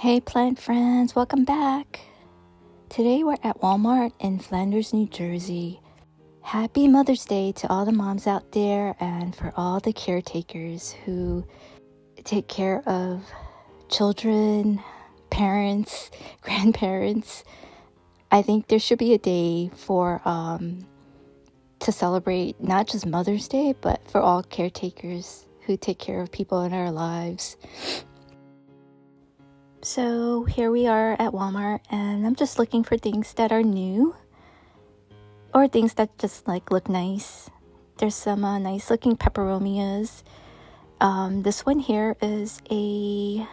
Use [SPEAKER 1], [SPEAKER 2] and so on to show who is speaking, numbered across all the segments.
[SPEAKER 1] Hey plant friends, welcome back. Today we're at Walmart in Flanders, New Jersey. Happy Mother's Day to all the moms out there and for all the caretakers who take care of children, parents, grandparents. I think there should be a day for to celebrate not just Mother's Day, but for all caretakers who take care of people in our lives. So here we are at Walmart, and I'm just looking for things that are new or things that just look nice. There's some nice looking peperomias. This one here is a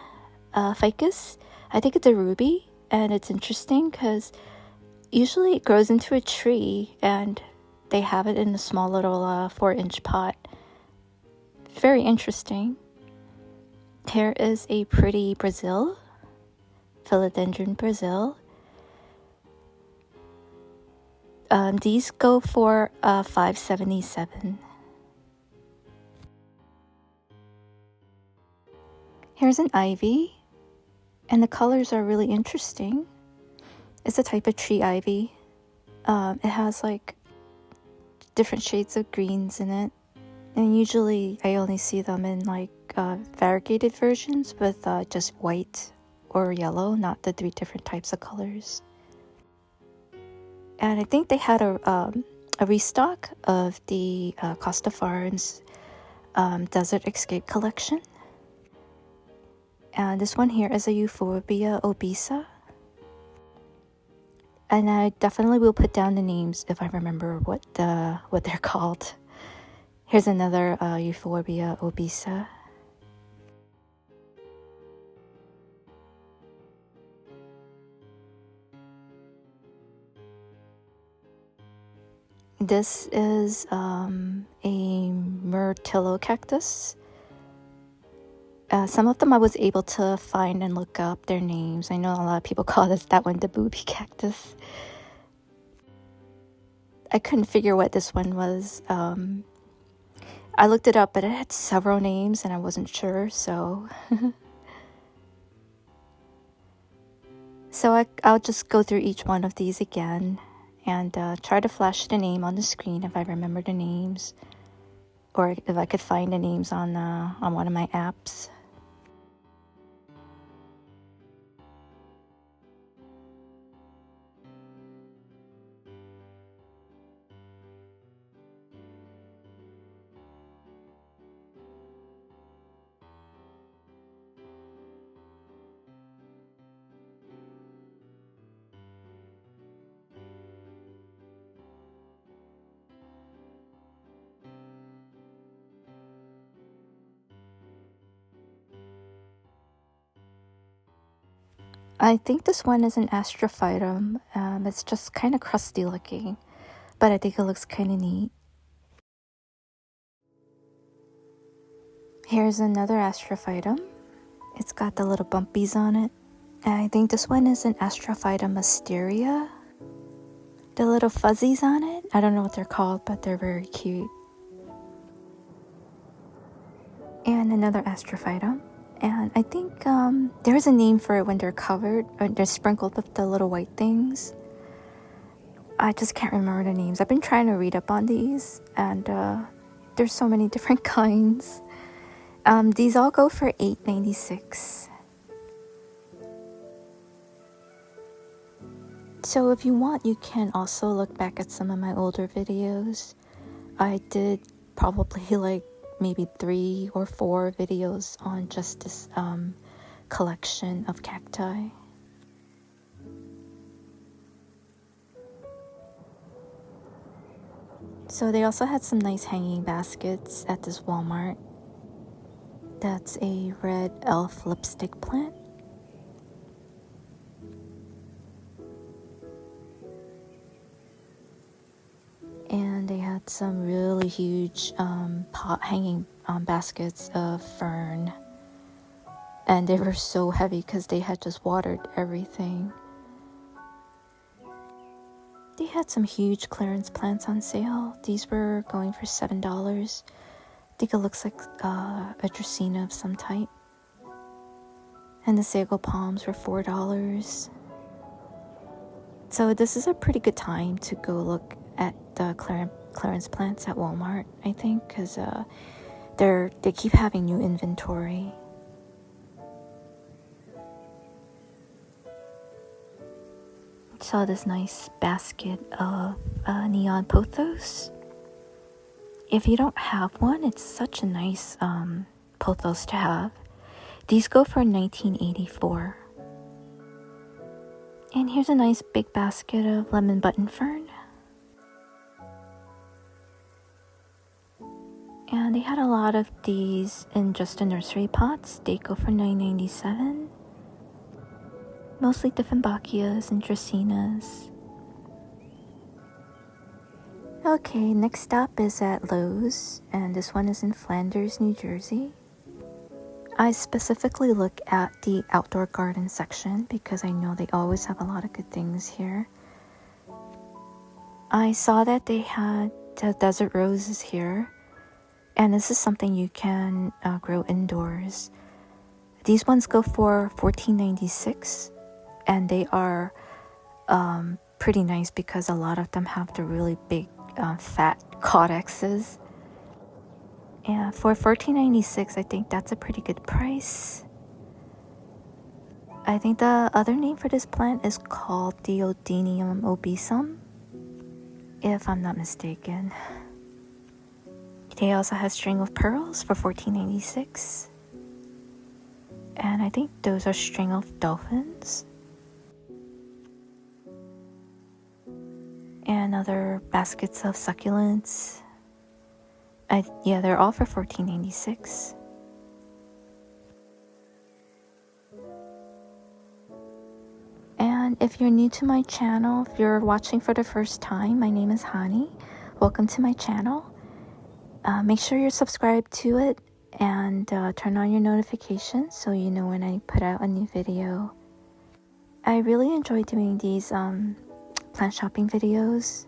[SPEAKER 1] ficus. I think it's a ruby, and it's interesting because usually it grows into a tree and they have it in a small little 4-inch pot. Very interesting. Here is a pretty Brazil. Philodendron Brazil. These go for $5.77. Here's an ivy, and the colors are really interesting. It's a type of tree ivy. It has different shades of greens in it, and usually I only see them in variegated versions with just white or yellow, not the 3 different types of colors. And I think they had a restock of the Costa Farms Desert Escape collection. And this one here is a Euphorbia obesa. And I definitely will put down the names if I remember what they're called. Here's another Euphorbia obesa. This is a myrtillo cactus. Some of them I was able to find and look up their names. I know a lot of people call that one the booby cactus. I couldn't figure what this one was. I looked it up, but it had several names and I wasn't sure, so... So I'll just go through each one of these again and try to flash the name on the screen if I remember the names, or if I could find the names on one of my apps. I think this one is an astrophytum. It's just kind of crusty looking, but I think it looks kind of neat. Here's another astrophytum. It's got the little bumpies on it. And I think this one is an astrophytum mysteria. The little fuzzies on it, I don't know what they're called, but they're very cute. And another astrophytum. And I think there's a name for it when they're covered, or they're sprinkled with the little white things. I just can't remember the names. I've been trying to read up on these, and there's so many different kinds. These all go for $8.96. So if you want, you can also look back at some of my older videos. I did probably maybe 3 or 4 videos on just this collection of cacti. So they also had some nice hanging baskets at this Walmart. That's a red elf lipstick plant. And they had some really huge pot hanging baskets of fern, and they were so heavy because they had just watered everything. They had some huge clearance plants on sale. These were going for $7. I think it looks like a Dracaena of some type. And the sago palms were $4. So this is a pretty good time to go look at the clearance plants at Walmart, I think, because they keep having new inventory. Saw this nice basket of neon pothos. If you don't have one, it's such a nice pothos to have. These go for $19.84. And here's a nice big basket of lemon button fern. And they had a lot of these in just the nursery pots. They go for $9.97. Mostly Dieffenbachias and Dracaenas. Okay, next stop is at Lowe's, and this one is in Flanders, New Jersey. I specifically look at the outdoor garden section because I know they always have a lot of good things here. I saw that they had the desert roses here, and this is something you can grow indoors. These ones go for $14.96, and they are pretty nice because a lot of them have the really big fat caudaxes. And for $14.96, I think that's a pretty good price. I think the other name for this plant is called Diodinium obesum, if I'm not mistaken. They also have string of pearls for $14.96. And I think those are string of dolphins. And other baskets of succulents. Yeah, they're all for $14.96. And if you're new to my channel, if you're watching for the first time, my name is Hani. Welcome to my channel. Make sure you're subscribed to it and turn on your notifications so you know when I put out a new video. I really enjoy doing these plant shopping videos.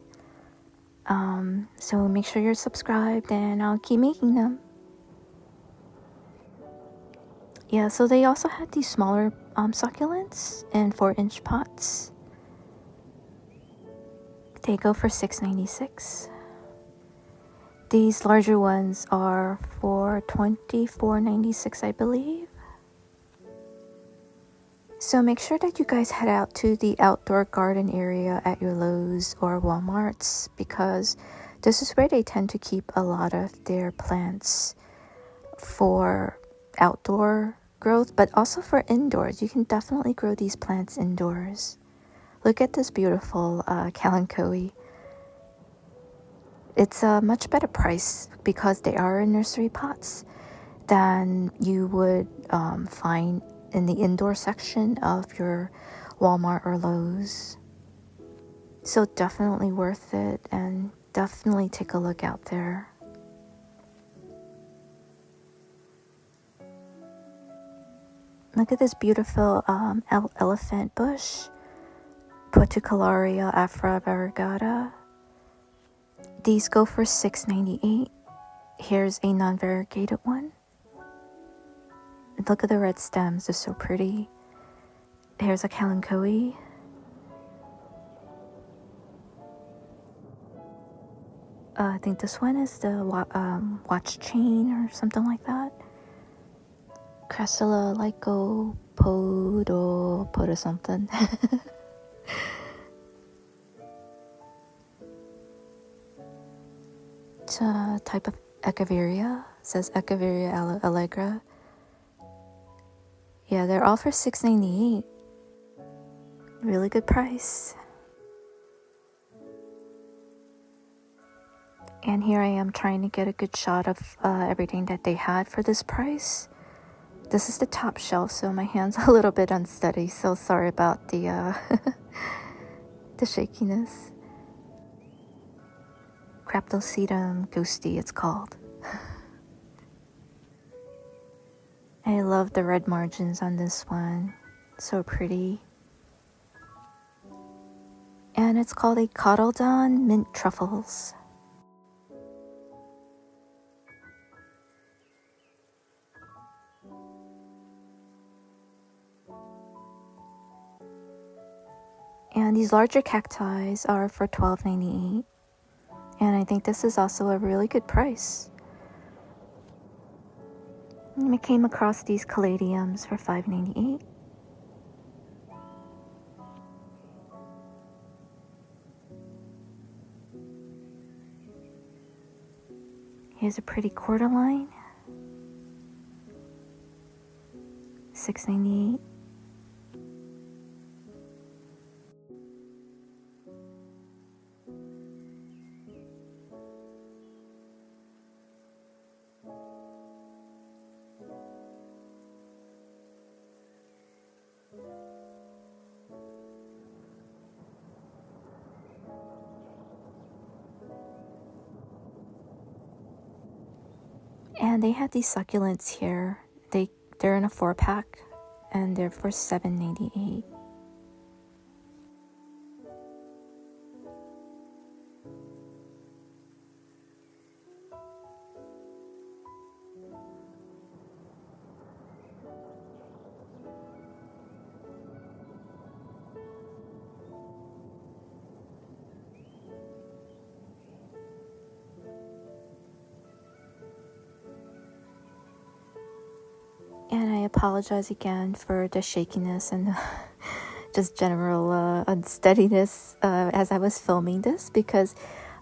[SPEAKER 1] So make sure you're subscribed and I'll keep making them. Yeah, so they also had these smaller succulents in 4-inch pots. They go for $6.96. These larger ones are for $24.96, I believe. So make sure that you guys head out to the outdoor garden area at your Lowe's or Walmarts because this is where they tend to keep a lot of their plants for outdoor growth, but also for indoors. You can definitely grow these plants indoors. Look at this beautiful kalanchoe. It's a much better price because they are in nursery pots than you would find in the indoor section of your Walmart or Lowe's. So definitely worth it and definitely take a look out there. Look at this beautiful elephant bush, Portucularia afra variegata. These go for $6.98. Here's a non-variegated one. Look at the red stems, they're so pretty. Here's a kalanchoe. I think this one is the watch chain or something like that. Crassula lycopodo something. It's a type of Echeveria. It says Echeveria allegra. Yeah, they're all for $6.98. Really good price. And here I am trying to get a good shot of everything that they had for this price. This is the top shelf, so my hand's a little bit unsteady, so sorry about the the shakiness. Craptosedum ghosty, it's called. I love the red margins on this one. So pretty. And it's called a Cotyledon Mint Truffles. And these larger cacti are for $12.98. And I think this is also a really good price. And I came across these caladiums for $5.98. Here's a pretty cordyline, $6.98. And they had these succulents here. They're in a 4-pack, and they're for $7.98. And I apologize again for the shakiness and just general unsteadiness as I was filming this, because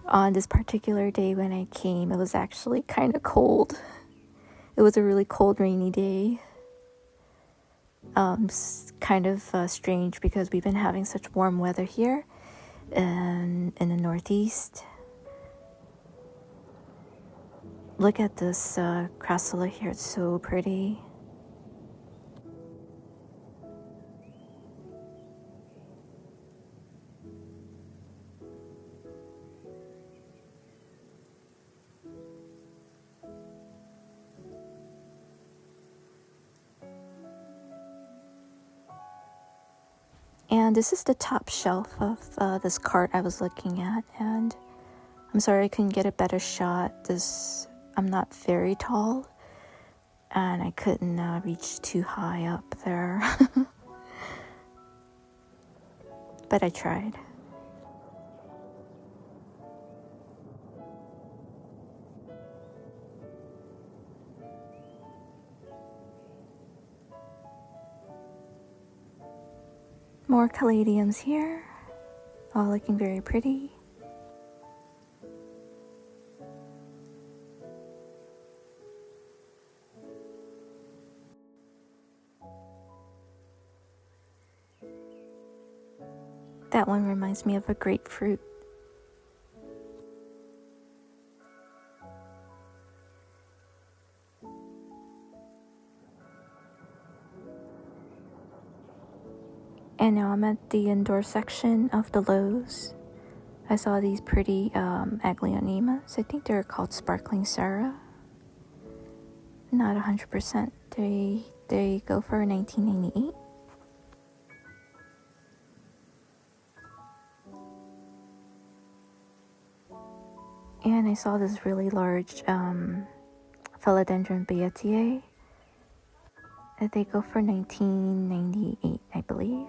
[SPEAKER 1] on this particular day when I came, it was actually kind of cold. It was a really cold, rainy day. Kind of strange because we've been having such warm weather here in the Northeast. Look at this crassula here. It's so pretty. And this is the top shelf of this cart I was looking at, and I'm sorry I couldn't get a better shot. I'm not very tall, and I couldn't reach too high up there. But I tried. More caladiums here, all looking very pretty. That one reminds me of a grapefruit. And now I'm at the indoor section of the Lowe's. I saw these pretty aglaonemas. I think they're called Sparkling Sarah. Not 100%. They go for $19.98. And I saw this really large Philodendron Beatiae. They go for $19.98, I believe.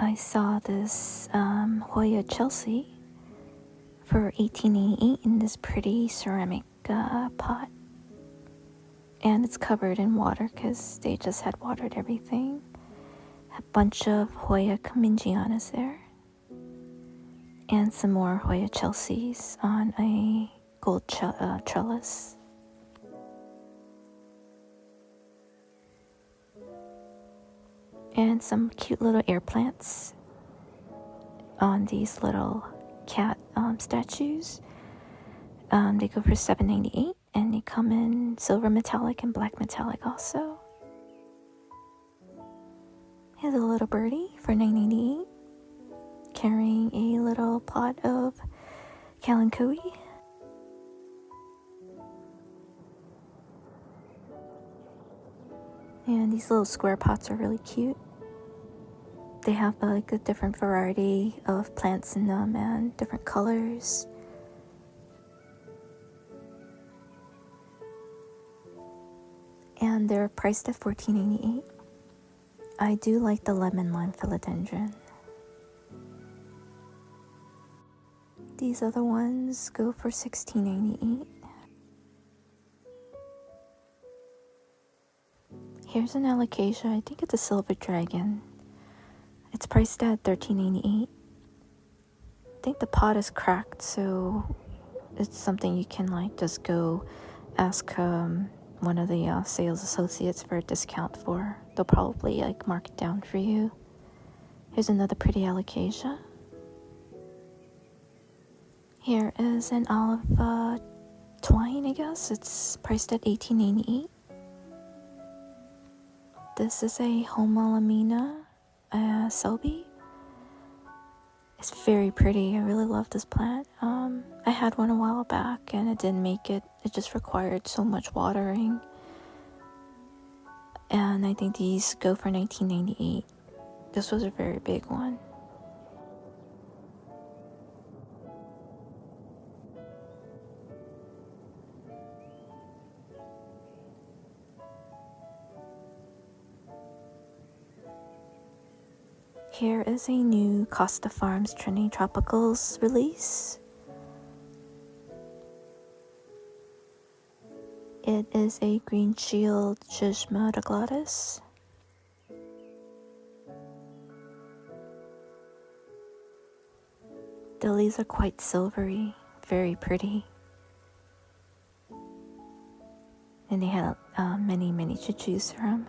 [SPEAKER 1] I saw this Hoya Chelsea for $18.88 in this pretty ceramic pot. And it's covered in water because they just had watered everything. A bunch of Hoya Comingianas there. And some more Hoya Chelseas on a gold trellis. And some cute little air plants on these little cat statues. They go for $7.98, and they come in silver metallic and black metallic also. Here's a little birdie for $9.98, carrying a little pot of kalanchoe. And these little square pots are really cute. They have like a different variety of plants in them and different colors. And they're priced at $14.88. I do like the lemon lime philodendron. These other ones go for $16.88. Here's an alocasia. I think it's a silver dragon. It's priced at $13.88. I think the pot is cracked, so it's something you can like just go ask one of the sales associates for a discount for. They'll probably like mark it down for you. Here's another pretty alocasia. Here is an olive twine, I guess. It's priced at $18.88. This is a Homalamina Selby. It's very pretty. I really love this plant. I had one a while back and it didn't make it. It just required so much watering. And I think these go for $19.98. This was a very big one. Here is a new Costa Farms Trinity Tropicals release. It is a green shield Shishma glottis. The leaves are quite silvery, very pretty. And they had many to choose from.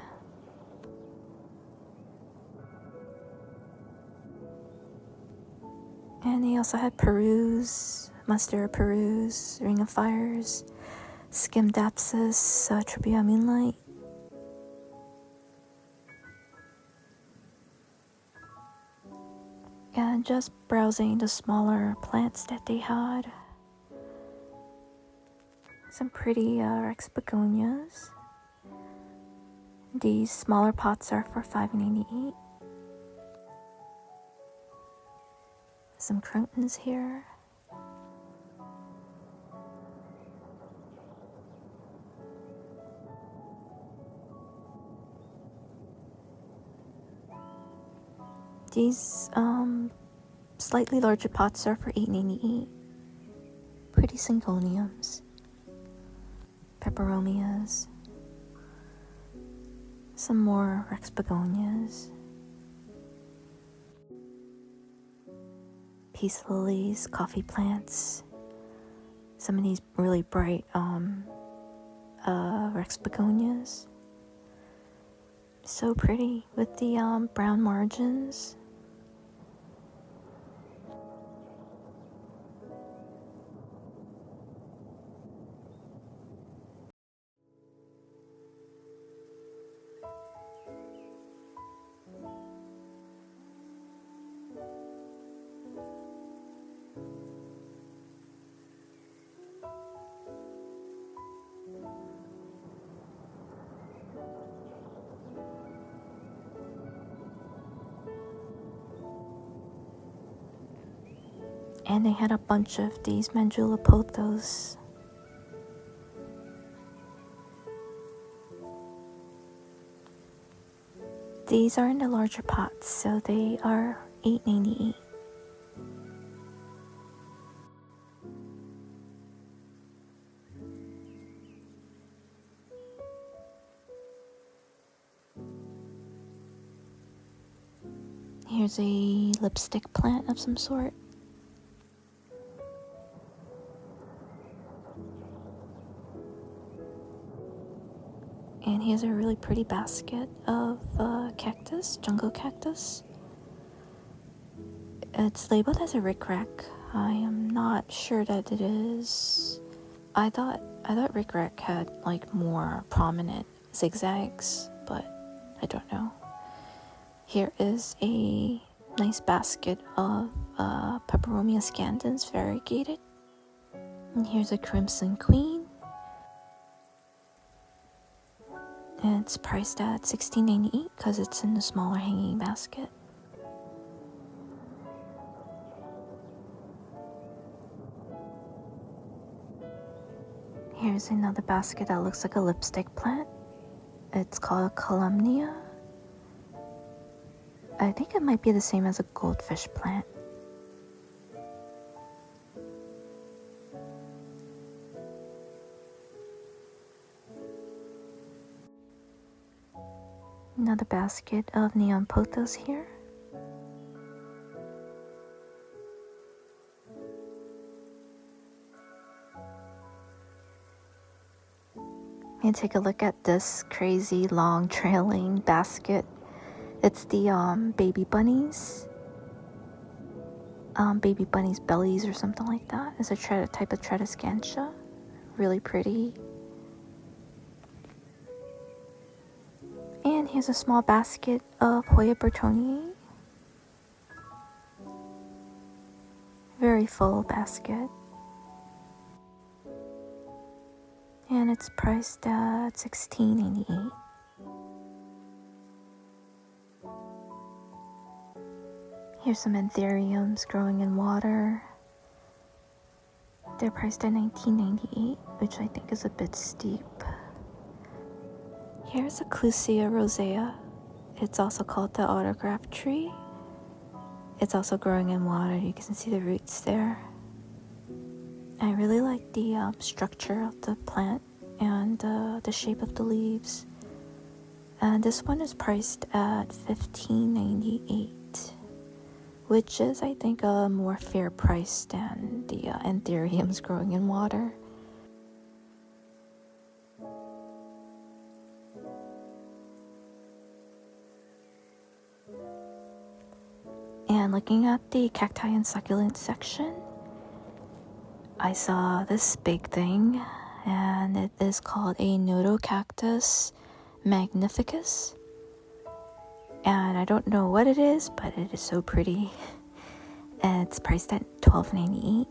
[SPEAKER 1] And they also had Peruse, Monstera Peruse, Ring of Fires, Skimdapsus, Tribia Moonlight. And just browsing the smaller plants that they had. Some pretty Rex begonias. These smaller pots are for $5.88. Some crotons here. These slightly larger pots are for $8.88. Pretty syngoniums. Peperomias. Some more Rex begonias. Peace lilies, coffee plants. Some of these really bright Rex begonias. So pretty with the brown margins. And they had a bunch of these Mandula pothos. These are in the larger pots, so they are $8.98. Here's a lipstick plant of some sort. And here's a really pretty basket of cactus, jungle cactus. It's labeled as a rickrack. I am not sure that it is. I thought rickrack had like more prominent zigzags, but I don't know. Here is a nice basket of Peperomia scandens, variegated. And here's a Crimson Queen. And it's priced at $16.98 because it's in the smaller hanging basket. Here's another basket that looks like a lipstick plant. It's called calumnia. I think it might be the same as a goldfish plant. Another basket of neon pothos here. And take a look at this crazy long trailing basket. It's the baby bunnies. Baby bunnies' bellies or something like that. It's a type of tradescantia. Really pretty. And here's a small basket of Hoya Bertoni. Very full basket. And it's priced at $16.98. Here's some anthuriums growing in water. They're priced at $19.98, which I think is a bit steep. Here's a Clusia rosea. It's also called the autograph tree. It's also growing in water. You can see the roots there. I really like the structure of the plant and the shape of the leaves. And this one is priced at $15.98, which is, I think, a more fair price than the anthuriums growing in water. And looking at the cacti and succulent section, I saw this big thing, and it is called a Notocactus magnificus. And I don't know what it is, but it is so pretty. And it's priced at $12.98.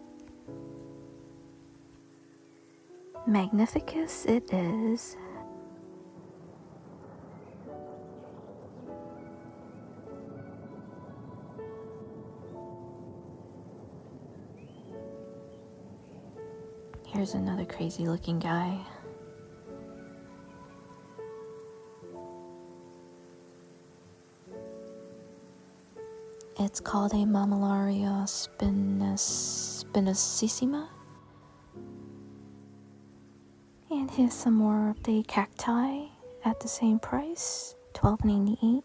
[SPEAKER 1] Magnificus it is. Here's another crazy looking guy. It's called a Mammillaria spinosissima. And here's some more of the cacti at the same price, $12.98.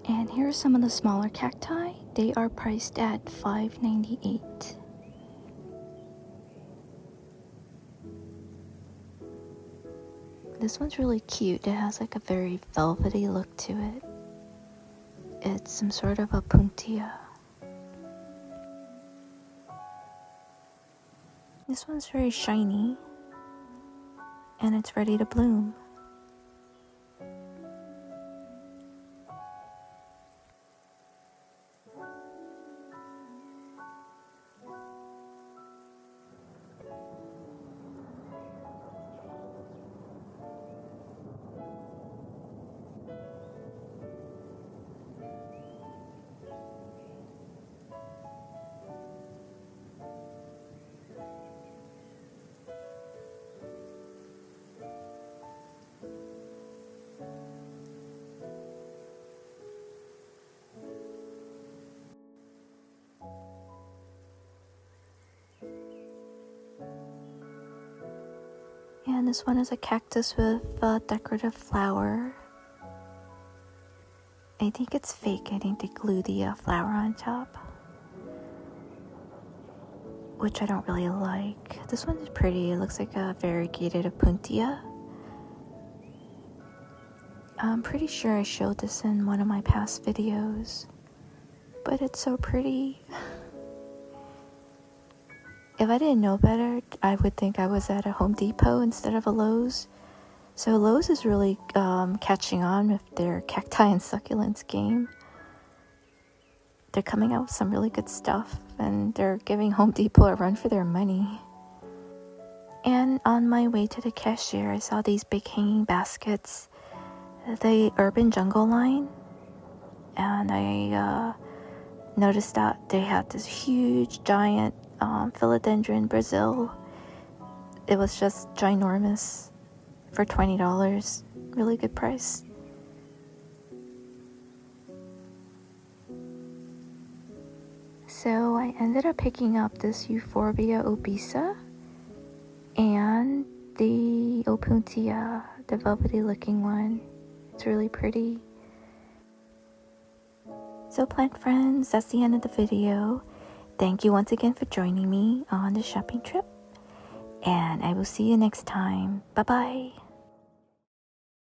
[SPEAKER 1] And here are some of the smaller cacti. They are priced at $5.98. This one's really cute. It has like a very velvety look to it. It's some sort of opuntia. This one's very shiny, and it's ready to bloom. And this one is a cactus with a decorative flower. I think it's fake. I think they glue the flower on top, which I don't really like. This one is pretty. It looks like a variegated opuntia. I'm pretty sure I showed this in one of my past videos, but it's so pretty. If I didn't know better, I would think I was at a Home Depot instead of a Lowe's. So Lowe's is really catching on with their cacti and succulents game. They're coming out with some really good stuff, and they're giving Home Depot a run for their money. And on my way to the cashier, I saw these big hanging baskets, the Urban Jungle line, and I noticed that they had this huge giant philodendron Brazil. It was just ginormous for $20. Really good price. So I ended up picking up this Euphorbia obesa and the opuntia, the velvety looking one. It's really pretty. So plant friends, that's the end of the video. Thank you once again for joining me on this shopping trip, and I will see you next time. Bye bye.